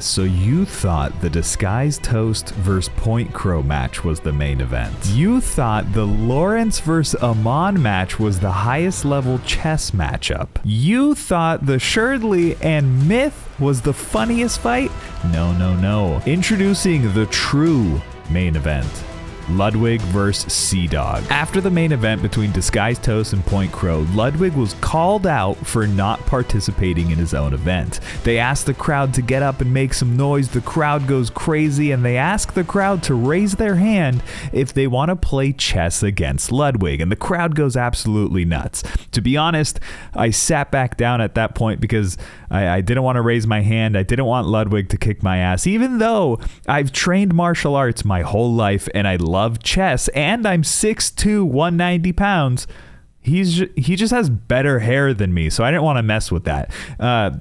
so you thought the DisguisedToast vs. PointCrow match was the main event. You thought the Lawrence vs. Amon match was the highest level chess matchup. You thought the Sherdley and Myth was the funniest fight? No, no, no. Introducing the true main event. Ludwig vs. CDawg. After the main event between DisguisedToast and PointCrow, Ludwig was called out for not participating in his own event. They asked the crowd to get up and make some noise. The crowd goes crazy, and they ask the crowd to raise their hand if they want to play chess against Ludwig, and the crowd goes absolutely nuts. To be honest, I sat back down at that point because I didn't want to raise my hand. I didn't want Ludwig to kick my ass, even though I've trained martial arts my whole life and I love chess, and I'm 6'2", 190 pounds. He just has better hair than me, so I didn't want to mess with that.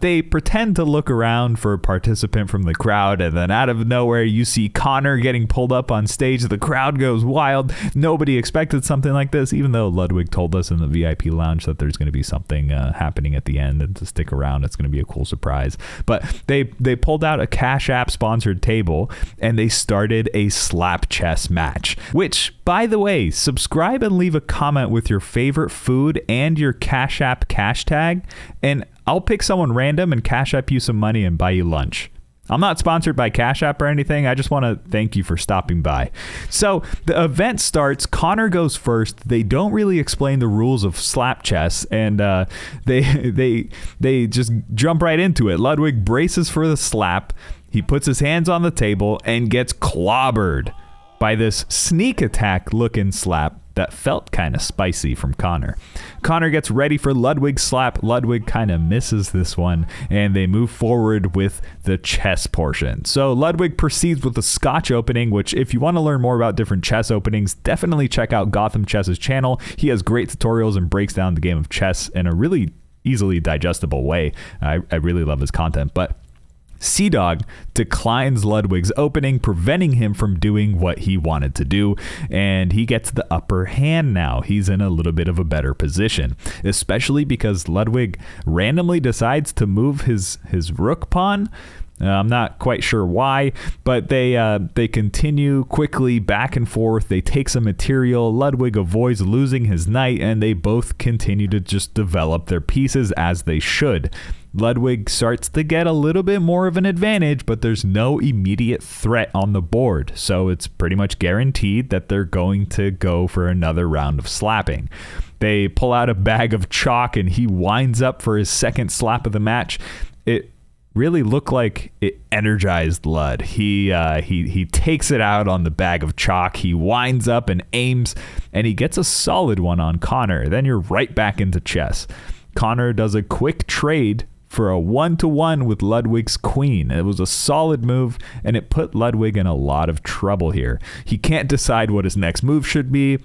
They pretend to look around for a participant from the crowd, and then out of nowhere, you see Connor getting pulled up on stage. The crowd goes wild. Nobody expected something like this, even though Ludwig told us in the VIP lounge that there's going to be something happening at the end, and to stick around, it's going to be a cool surprise. But they pulled out a Cash App sponsored table, and they started a slap chess match, which, by the way, subscribe and leave a comment with your favorite food and your Cash App cash tag, and I'll pick someone random and Cash App you some money and buy you lunch. I'm not sponsored by Cash App or anything. I just want to thank you for stopping by. So the event starts. Connor goes first. They don't really explain the rules of slap chess, and they just jump right into it. Ludwig braces for the slap. He puts his hands on the table and gets clobbered by this sneak attack looking slap that felt kind of spicy from Connor. Connor gets ready for Ludwig's slap. Ludwig kind of misses this one, and they move forward with the chess portion. So Ludwig proceeds with the Scotch opening, which if you want to learn more about different chess openings, definitely check out Gotham Chess's channel. He has great tutorials and breaks down the game of chess in a really easily digestible way. I really love his content, but CDawg declines Ludwig's opening, preventing him from doing what he wanted to do, and he gets the upper hand now. He's in a little bit of a better position, especially because Ludwig randomly decides to move his rook pawn. I'm not quite sure why, but they continue quickly back and forth. They take some material. Ludwig avoids losing his knight, and they both continue to just develop their pieces as they should. Ludwig starts to get a little bit more of an advantage, but there's no immediate threat on the board, so it's pretty much guaranteed that they're going to go for another round of slapping. They pull out a bag of chalk, and he winds up for his second slap of the match. It really looked like it energized Lud. He takes it out on the bag of chalk. He winds up and aims, and he gets a solid one on Connor. Then you're right back into chess. Connor does a quick trade for a 1-to-1 with Ludwig's queen. It was a solid move, and it put Ludwig in a lot of trouble here. He can't decide what his next move should be,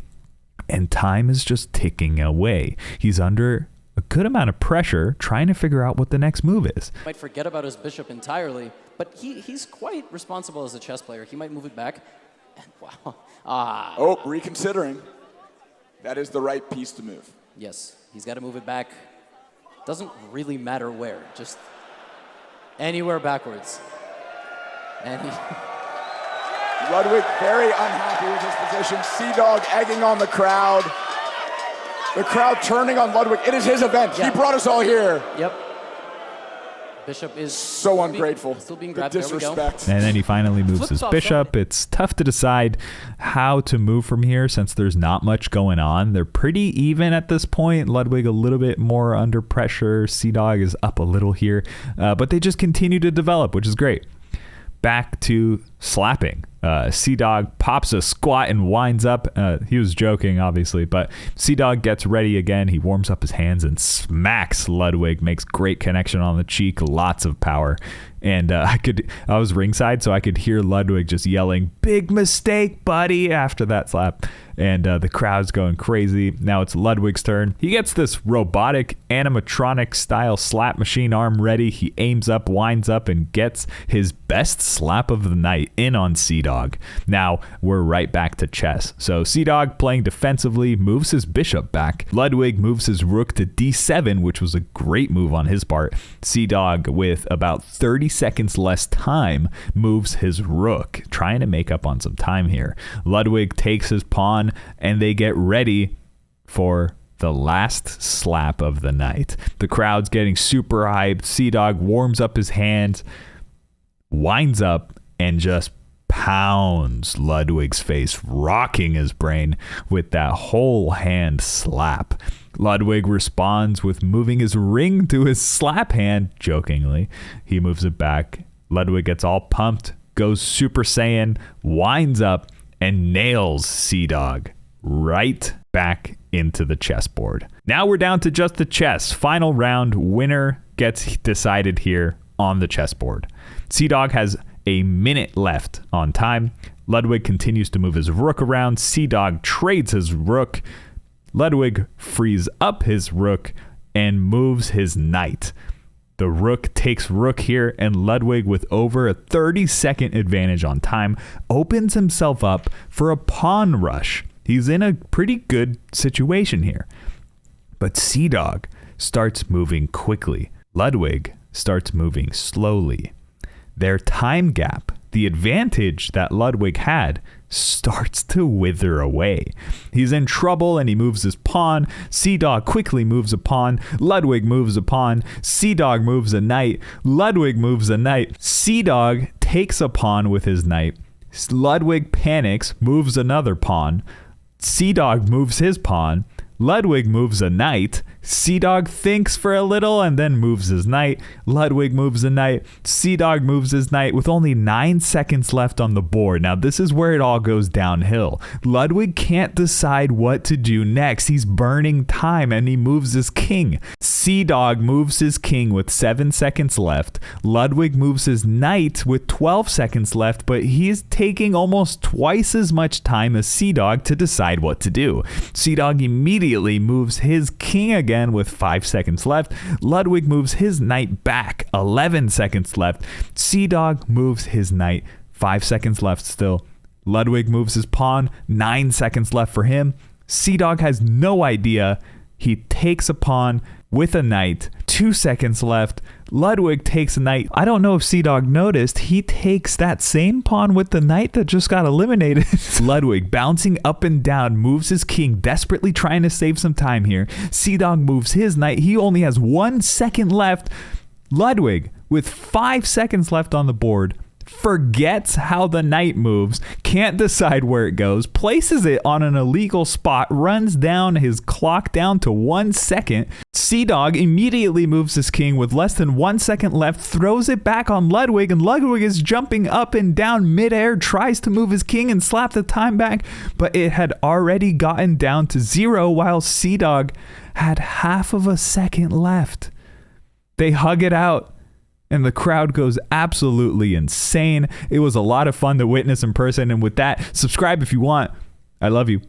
and time is just ticking away. He's under a good amount of pressure trying to figure out what the next move is. Might forget about his bishop entirely, but he's quite responsible as a chess player. He might move it back, and wow. Oh, reconsidering. That is the right piece to move. Yes, he's got to move it back. Doesn't really matter where, just anywhere backwards. And Ludwig very unhappy with his position. CDawg egging on the crowd. The crowd turning on Ludwig. It is his event. Yeah. He brought us all here. Yep. Bishop is so ungrateful. Still being grabbed. The disrespect. And then he finally moves his bishop. Side. It's tough to decide how to move from here since there's not much going on. They're pretty even at this point. Ludwig a little bit more under pressure. CDawg is up a little here. But they just continue to develop, which is great. Back to slapping. CDawg pops a squat and winds up. He was joking, obviously, but CDawg gets ready again. He warms up his hands and smacks Ludwig, makes great connection on the cheek, lots of power. And I was ringside, so I could hear Ludwig just yelling, "Big mistake, buddy," after that slap. And the crowd's going crazy. Now it's Ludwig's turn. He gets this robotic animatronic style slap machine arm ready. He aims up, winds up, and gets his best slap of the night. knight in on CDawg. Now we're right back to chess. So CDawg playing defensively moves his bishop back. Ludwig moves his rook to d7, which was a great move on his part. CDawg, with about 30 seconds less time, moves his rook, trying to make up on some time here. Ludwig takes his pawn, and they get ready for the last slap of the night. The crowd's getting super hyped. CDawg warms up his hands, winds up, and just pounds Ludwig's face, rocking his brain with that whole hand slap. Ludwig responds with moving his ring to his slap hand, jokingly. He moves it back. Ludwig gets all pumped, goes Super Saiyan, winds up, and nails CDawg right back into the chessboard. Now we're down to just the chess. Final round, winner gets decided here on the chessboard. CDawg has a minute left on time. Ludwig continues to move his rook around. CDawg trades his rook. Ludwig frees up his rook and moves his knight. The rook takes rook here, and Ludwig, with over a 30-second advantage on time, opens himself up for a pawn rush. He's in a pretty good situation here. But CDawg starts moving quickly. Ludwig starts moving slowly. Their time gap, the advantage that Ludwig had, starts to wither away. He's in trouble and he moves his pawn. CDawg quickly moves a pawn. Ludwig moves a pawn. CDawg moves a knight. Ludwig moves a knight. CDawg takes a pawn with his knight. Ludwig panics, moves another pawn. CDawg moves his pawn. Ludwig moves a knight. CDawg thinks for a little and then moves his knight. Ludwig moves a knight. CDawg moves his knight with only 9 seconds left on the board. Now this is where it all goes downhill. Ludwig can't decide what to do next. He's burning time and he moves his king. CDawg moves his king with 7 seconds left. Ludwig moves his knight with 12 seconds left, but he's taking almost twice as much time as CDawg to decide what to do. CDawg immediately moves his king again with 5 seconds left. Ludwig moves his knight back, 11 seconds left. CDawg moves his knight, 5 seconds left still. Ludwig moves his pawn, 9 seconds left for him. CDawg has no idea. He takes a pawn with a knight, 2 seconds left. Ludwig takes a knight. I don't know if CDawg noticed, he takes that same pawn with the knight that just got eliminated. Ludwig, bouncing up and down, moves his king, desperately trying to save some time here. CDawg moves his knight. He only has 1 second left. Ludwig, with 5 seconds left on the board, forgets how the knight moves, can't decide where it goes, places it on an illegal spot, runs down his clock down to 1 second. CDawg immediately moves his king with less than 1 second left, throws it back on Ludwig, and Ludwig is jumping up and down midair, tries to move his king and slap the time back, but it had already gotten down to 0 while CDawg had half of a second left. They hug it out. And the crowd goes absolutely insane. It was a lot of fun to witness in person. And with that, subscribe if you want. I love you.